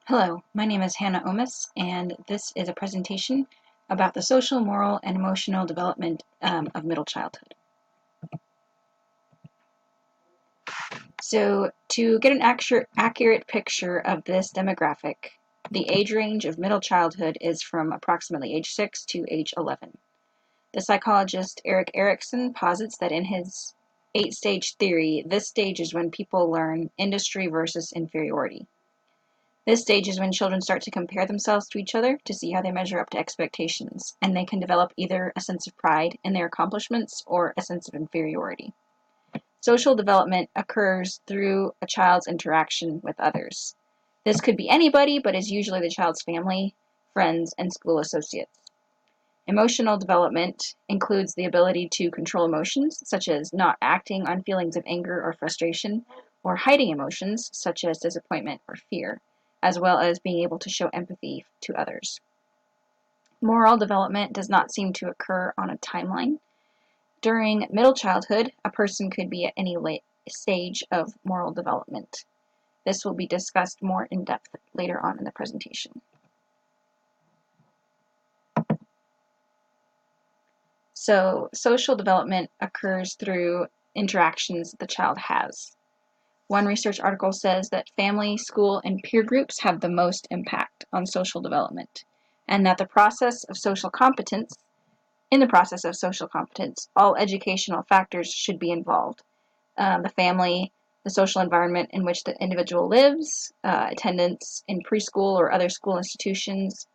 Hello, my name is Hannah Omis, and this is a presentation about the social, moral, and emotional development of middle childhood. So, to get an accurate picture of this demographic, the age range of middle childhood is from approximately age 6 to age 11. The psychologist Erik Erikson posits that in his 8-stage theory, this stage is when people learn industry versus inferiority. This stage is when children start to compare themselves to each other to see how they measure up to expectations, and they can develop either a sense of pride in their accomplishments or a sense of inferiority. Social development occurs through a child's interaction with others. This could be anybody, but is usually the child's family, friends, and school associates. Emotional development includes the ability to control emotions, such as not acting on feelings of anger or frustration, or hiding emotions, such as disappointment or fear, as well as being able to show empathy to others. Moral development does not seem to occur on a timeline. During middle childhood, a person could be at any stage of moral development. This will be discussed more in depth later on in the presentation. So, social development occurs through interactions the child has. One research article says that family, school, and peer groups have the most impact on social development, and that in the process of social competence, all educational factors should be involved. The family, the social environment in which the individual lives, attendance in preschool or other school institutions,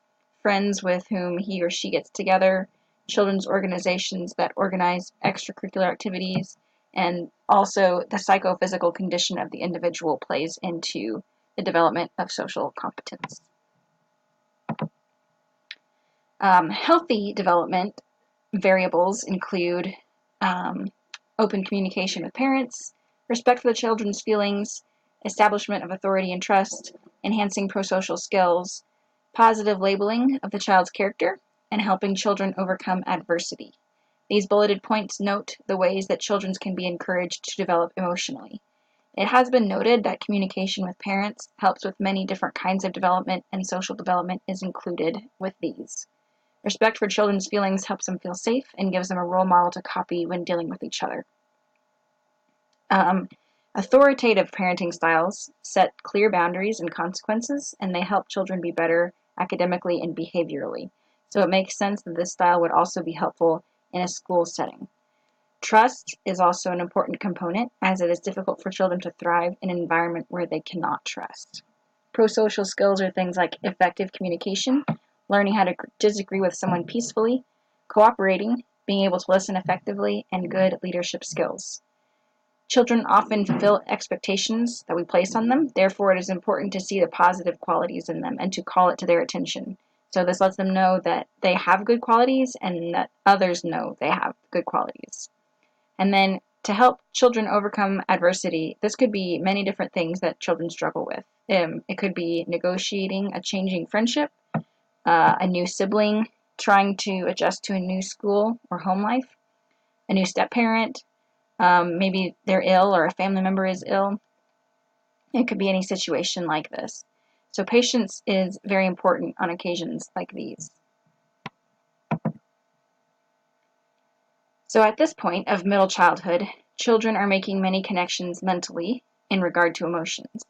friends with whom he or she gets together, children's organizations that organize extracurricular activities, and also the psychophysical condition of the individual plays into the development of social competence. Healthy development variables include open communication with parents, respect for the children's feelings, establishment of authority and trust, enhancing prosocial skills, positive labeling of the child's character, and helping children overcome adversity. These bulleted points note the ways that children can be encouraged to develop emotionally. It has been noted that communication with parents helps with many different kinds of development, and social development is included with these. Respect for children's feelings helps them feel safe and gives them a role model to copy when dealing with each other. Authoritative parenting styles set clear boundaries and consequences, and they help children be better academically and behaviorally. So it makes sense that this style would also be helpful in a school setting. Trust is also an important component, as it is difficult for children to thrive in an environment where they cannot trust. Prosocial skills are things like effective communication, learning how to disagree with someone peacefully, cooperating, being able to listen effectively, and good leadership skills. Children often fulfill expectations that we place on them, therefore it is important to see the positive qualities in them and to call it to their attention. So this lets them know that they have good qualities and that others know they have good qualities. And then to help children overcome adversity, this could be many different things that children struggle with. It could be negotiating a changing friendship, a new sibling, trying to adjust to a new school or home life, a new step-parent, maybe they're ill or a family member is ill. It could be any situation like this. So patience is very important on occasions like these. So at this point of middle childhood, children are making many connections mentally in regard to emotions.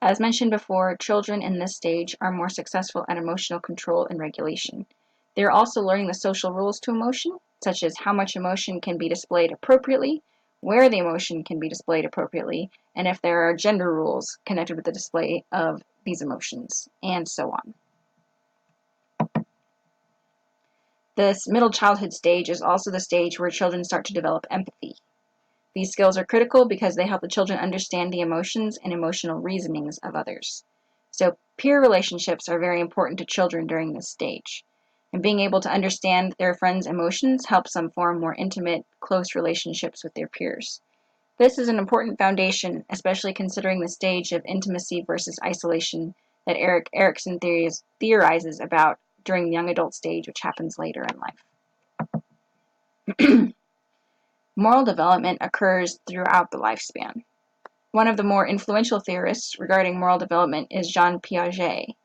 As mentioned before, children in this stage are more successful at emotional control and regulation. They are also learning the social rules to emotion, such as how much emotion can be displayed appropriately, where the emotion can be displayed appropriately, and if there are gender rules connected with the display of these emotions, and so on. This middle childhood stage is also the stage where children start to develop empathy. These skills are critical because they help the children understand the emotions and emotional reasonings of others. So peer relationships are very important to children during this stage. And being able to understand their friends' emotions helps them form more intimate, close relationships with their peers. This is an important foundation, especially considering the stage of intimacy versus isolation that Erik Erikson theorizes about during the young adult stage, which happens later in life. Moral development occurs throughout the lifespan. One of the more influential theorists regarding moral development is Jean Piaget.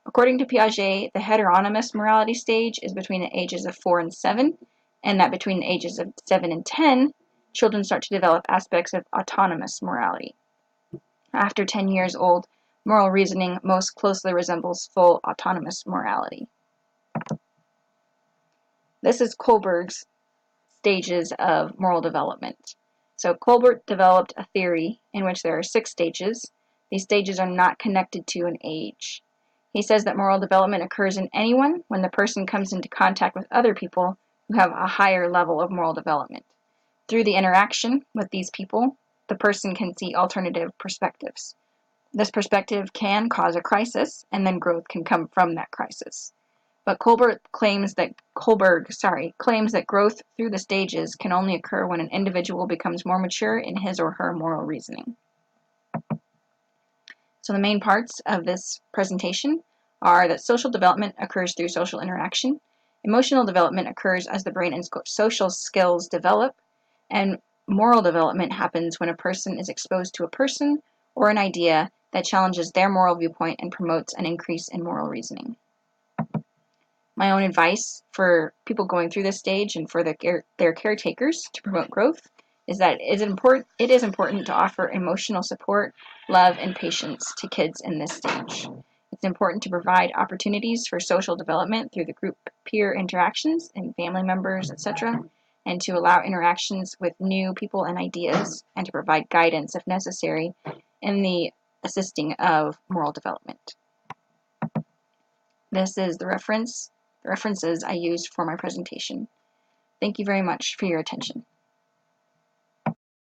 According to Piaget, the heteronomous morality stage is between the ages of 4 and 7, and that between the ages of 7 and 10, children start to develop aspects of autonomous morality. After 10 years old, moral reasoning most closely resembles full autonomous morality. This is Kohlberg's stages of moral development. So Kohlberg developed a theory in which there are 6 stages. These stages are not connected to an age. He says that moral development occurs in anyone when the person comes into contact with other people who have a higher level of moral development. Through the interaction with these people, the person can see alternative perspectives. This perspective can cause a crisis, and then growth can come from that crisis. But Kohlberg claims that growth through the stages can only occur when an individual becomes more mature in his or her moral reasoning. So the main parts of this presentation are that social development occurs through social interaction, emotional development occurs as the brain and social skills develop, and moral development happens when a person is exposed to a person or an idea that challenges their moral viewpoint and promotes an increase in moral reasoning. My own advice for people going through this stage and for their caretakers to promote growth is that it is important to offer emotional support, love, and patience to kids in this stage. It's important to provide opportunities for social development through the group peer interactions and family members, etc., and to allow interactions with new people and ideas, and to provide guidance if necessary in the assisting of moral development. This is the references I used for my presentation. Thank you very much for your attention.